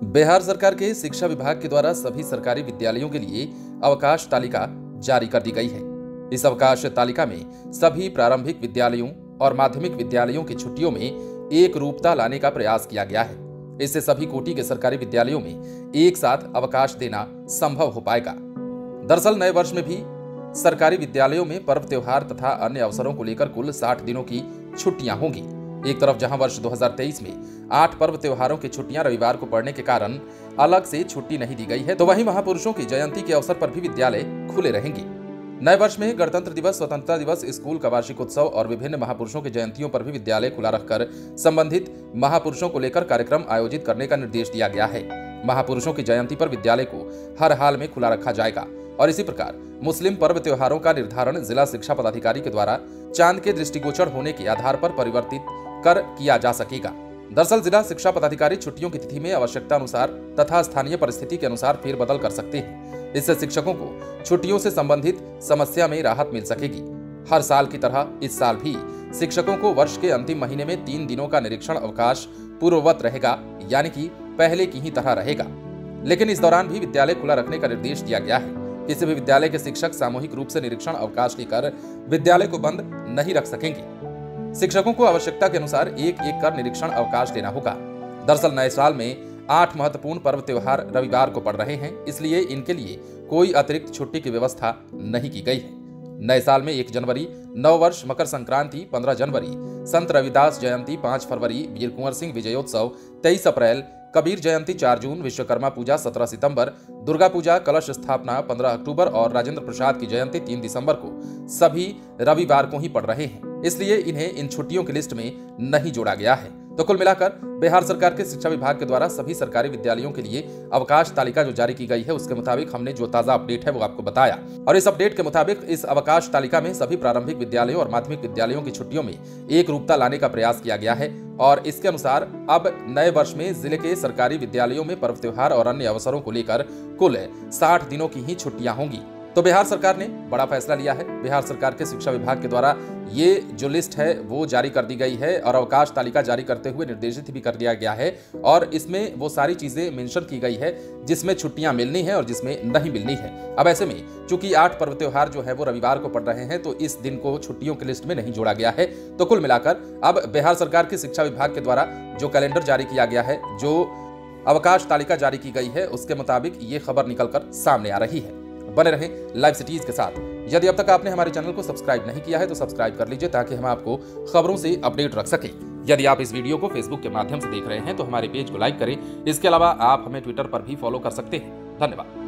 बिहार सरकार के शिक्षा विभाग के द्वारा सभी सरकारी विद्यालयों के लिए अवकाश तालिका जारी कर दी गई है। इस अवकाश तालिका में सभी प्रारंभिक विद्यालयों और माध्यमिक विद्यालयों की छुट्टियों में एक रूपता लाने का प्रयास किया गया है। इससे सभी कोटि के सरकारी विद्यालयों में एक साथ अवकाश देना संभव हो पाएगा। दरअसल नए वर्ष में भी सरकारी विद्यालयों में पर्व त्योहार तथा अन्य अवसरों को लेकर कुल 60 दिनों की छुट्टियां होंगी। एक तरफ जहां वर्ष 2023 में 8 पर्व त्योहारों की छुट्टियां रविवार को पड़ने के कारण अलग से छुट्टी नहीं दी गई है, तो वहीं महापुरुषों की जयंती के अवसर पर भी विद्यालय खुले रहेंगे। नए वर्ष में गणतंत्र दिवस, स्वतंत्रता दिवस, स्कूल का वार्षिक उत्सव और विभिन्न महापुरुषों की जयंतियों पर भी विद्यालय खुला रखकर संबंधित महापुरुषों को लेकर कार्यक्रम आयोजित करने का निर्देश दिया गया है। महापुरुषों की जयंती पर विद्यालय को हर हाल में खुला रखा जाएगा और इसी प्रकार मुस्लिम पर्व त्योहारों का निर्धारण जिला शिक्षा पदाधिकारी के द्वारा चांद के दृष्टिगोचर होने के आधार पर परिवर्तित कर किया जा सकेगा। दरअसल जिला शिक्षा पदाधिकारी छुट्टियों की तिथि में आवश्यकता अनुसार तथा स्थानीय परिस्थिति के अनुसार फेरबदल कर सकते हैं। इससे शिक्षकों को छुट्टियों से संबंधित समस्या में राहत मिल सकेगी। हर साल की तरह इस साल भी शिक्षकों को वर्ष के अंतिम महीने में 3 दिनों का निरीक्षण अवकाश पूर्ववत रहेगा, यानी कि पहले की ही तरह रहेगा। लेकिन इस दौरान भी विद्यालय खुला रखने का निर्देश दिया गया है। किसी भी विद्यालय के शिक्षक सामूहिक रूप से निरीक्षण अवकाश लेकर विद्यालय को बंद नहीं रख सकेंगे। शिक्षकों को आवश्यकता के अनुसार एक एक कर निरीक्षण अवकाश लेना होगा। दरअसल नए साल में 8 महत्वपूर्ण पर्व त्योहार रविवार को पड़ रहे हैं, इसलिए इनके लिए कोई अतिरिक्त छुट्टी की व्यवस्था नहीं की गई है। नए साल में 1 जनवरी नववर्ष, मकर संक्रांति 15 जनवरी, संत रविदास जयंती 5 फरवरी, वीर कुंवर सिंह विजयोत्सव 23 अप्रैल, कबीर जयंती 4 जून, विश्वकर्मा पूजा 17 सितंबर, दुर्गा पूजा कलश स्थापना 15 अक्टूबर और राजेंद्र प्रसाद की जयंती 3 दिसंबर को सभी रविवार को ही पड़ रहे हैं। इसलिए इन्हें इन छुट्टियों की लिस्ट में नहीं जोड़ा गया है। तो कुल मिलाकर बिहार सरकार के शिक्षा विभाग के द्वारा सभी सरकारी विद्यालयों के लिए अवकाश तालिका जो जारी की गई है, उसके मुताबिक हमने जो ताजा अपडेट है वो आपको बताया। और इस अपडेट के मुताबिक इस अवकाश तालिका में सभी प्रारंभिक विद्यालयों और माध्यमिक विद्यालयों की छुट्टियों में एक रूपता लाने का प्रयास किया गया है और इसके अनुसार अब नए वर्ष में जिले के सरकारी विद्यालयों में पर्व त्योहार और अन्य अवसरों को लेकर कुल 60 दिनों की ही छुट्टियां होंगी। तो बिहार सरकार ने बड़ा फैसला लिया है। बिहार सरकार के शिक्षा विभाग के द्वारा ये जो लिस्ट है वो जारी कर दी गई है और अवकाश तालिका जारी करते हुए निर्देशित भी कर दिया गया है और इसमें वो सारी चीजें मेंशन की गई है जिसमें छुट्टियां मिलनी है और जिसमें नहीं मिलनी है। अब ऐसे में चूंकि 8 पर्व त्योहार जो है वो रविवार को पड़ रहे हैं, तो इस दिन को छुट्टियों की लिस्ट में नहीं जोड़ा गया है। तो कुल मिलाकर अब बिहार सरकार की शिक्षा विभाग के द्वारा जो कैलेंडर जारी किया गया है, जो अवकाश तालिका जारी की गई है, उसके मुताबिक ये खबर निकलकर सामने आ रही है। बने रहें लाइव सिटीज के साथ। यदि अब तक आपने हमारे चैनल को सब्सक्राइब नहीं किया है तो सब्सक्राइब कर लीजिए ताकि हम आपको खबरों से अपडेट रख सकें। यदि आप इस वीडियो को फेसबुक के माध्यम से देख रहे हैं तो हमारे पेज को लाइक करें। इसके अलावा आप हमें ट्विटर पर भी फॉलो कर सकते हैं। धन्यवाद।